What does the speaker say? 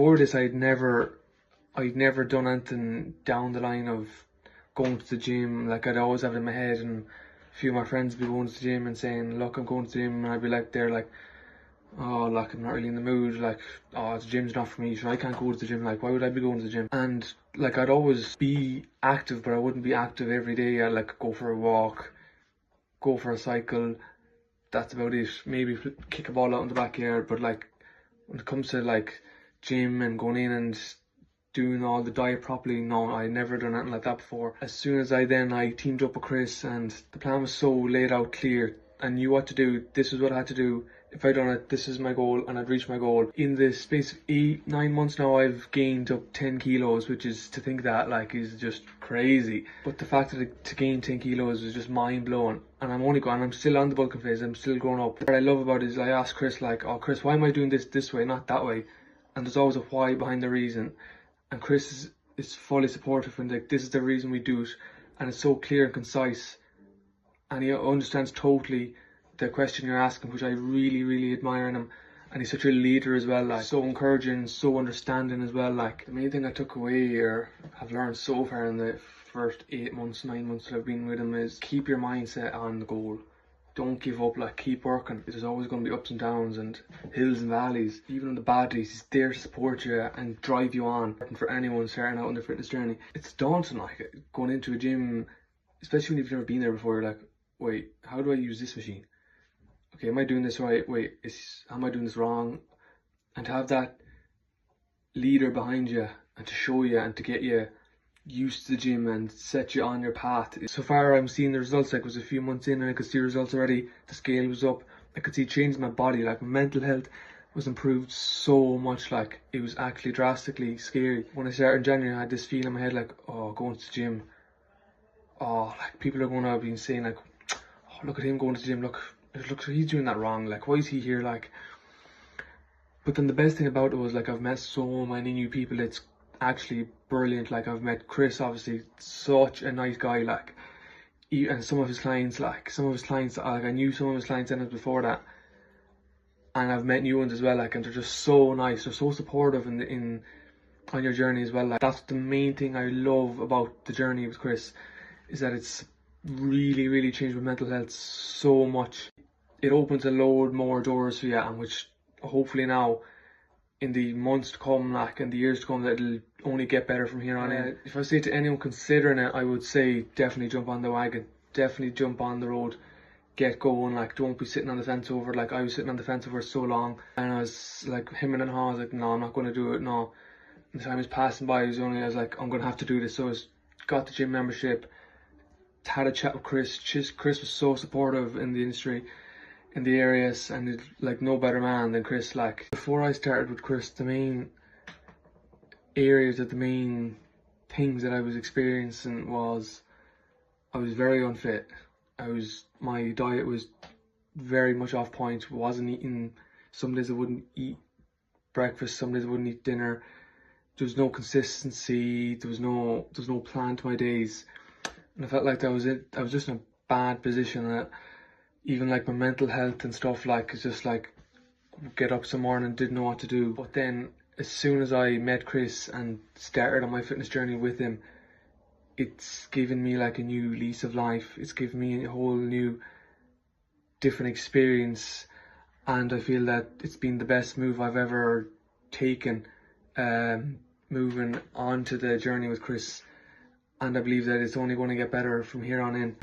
Before this, I'd never done anything down the line of going to the gym. Like, I'd always have it in my head, and a few of my friends would be going to the gym and saying, look, I'm going to the gym, and I'd be like, they're like, oh, like, I'm not really in the mood, like, oh, the gym's not for me, so I can't go to the gym, like, why would I be going to the gym? And, like, I'd always be active, but I wouldn't be active every day. I'd, like, go for a walk, go for a cycle, that's about it. Maybe kick a ball out in the backyard, but, like, when it comes to, like, gym and going in and doing all the diet properly, no, I never done anything like that before. As soon as I teamed up with Chris, and the plan was so laid out clear. I knew what to do, this is what I had to do. If I done it, this is my goal, and I'd reach my goal. In the space of 8-9 months now, I've gained up 10 kilos, which is, to think that, like, is just crazy. But the fact that to gain 10 kilos was just mind blowing. And I'm still on the bulking phase, I'm still growing up. What I love about it is I ask Chris, like, oh Chris, why am I doing this way, not that way? And there's always a why behind the reason. And Chris is fully supportive, and like, this is the reason we do it. And it's so clear and concise. And he understands totally the question you're asking, which I really, really admire in him. And he's such a leader as well, like, so encouraging, so understanding as well. Like, the main thing I took away, or have learned so far in the first 8 months, 9 months that I've been with him, is keep your mindset on the goal. Don't give up, like, keep working. There's always going to be ups and downs and hills and valleys. Even on the bad days, he's there to support you and drive you on. And for anyone starting out on their fitness journey, it's daunting, like, going into a gym, especially when you've never been there before. You're like, wait, how do I use this machine? Okay, am I doing this right? Wait, am I doing this wrong? And to have that leader behind you, and to show you and to get you used to the gym and set you on your path. So far I'm seeing the results. Like, it was a few months in and I could see results already. The scale was up, I could see change in my body. Like, my mental health was improved so much. Like, it was actually drastically scary. When I started in January, I had this feeling in my head, like, oh, going to the gym, oh, like, people are going to be saying, like, oh, look at him going to the gym, look, he's doing that wrong, like, why is he here? Like, but then the best thing about it was, like, I've met so many new people. It's actually brilliant. Like, I've met Chris, obviously, such a nice guy, like, and some of his clients, like, I knew some of his clients before that, and I've met new ones as well, like, and they're just so nice, they're so supportive on your journey as well. Like, that's the main thing I love about the journey with Chris, is that it's really, really changed my mental health so much. It opens a load more doors for you, and which hopefully now, in the months to come, like, in the years to come, that it'll only get better from here on in. If I say to anyone considering it, I would say definitely jump on the wagon, definitely jump on the road, get going. Like, don't be sitting on the fence over it. Like, I was sitting on the fence over so long, and I was like, him and I was like, no, I'm not going to do it, no. And the time was passing by, I was like, I'm going to have to do this. So I got the gym membership, had a chat with Chris. Chris was so supportive in the industry, in the areas, and like, no better man than Chris. Like, before I started with Chris, the main things that I was experiencing was, I was very unfit. My diet was very much off point. Wasn't eating, some days I wouldn't eat breakfast, some days I wouldn't eat dinner. There was no consistency, there was no plan to my days, and I felt like that was it. I was just in a bad position, that even like my mental health and stuff, like, it's just like, get up some morning and didn't know what to do. But then as soon as I met Chris and started on my fitness journey with him, it's given me like a new lease of life. It's given me a whole new different experience, and I feel that it's been the best move I've ever taken, moving on to the journey with Chris, and I believe that it's only going to get better from here on in.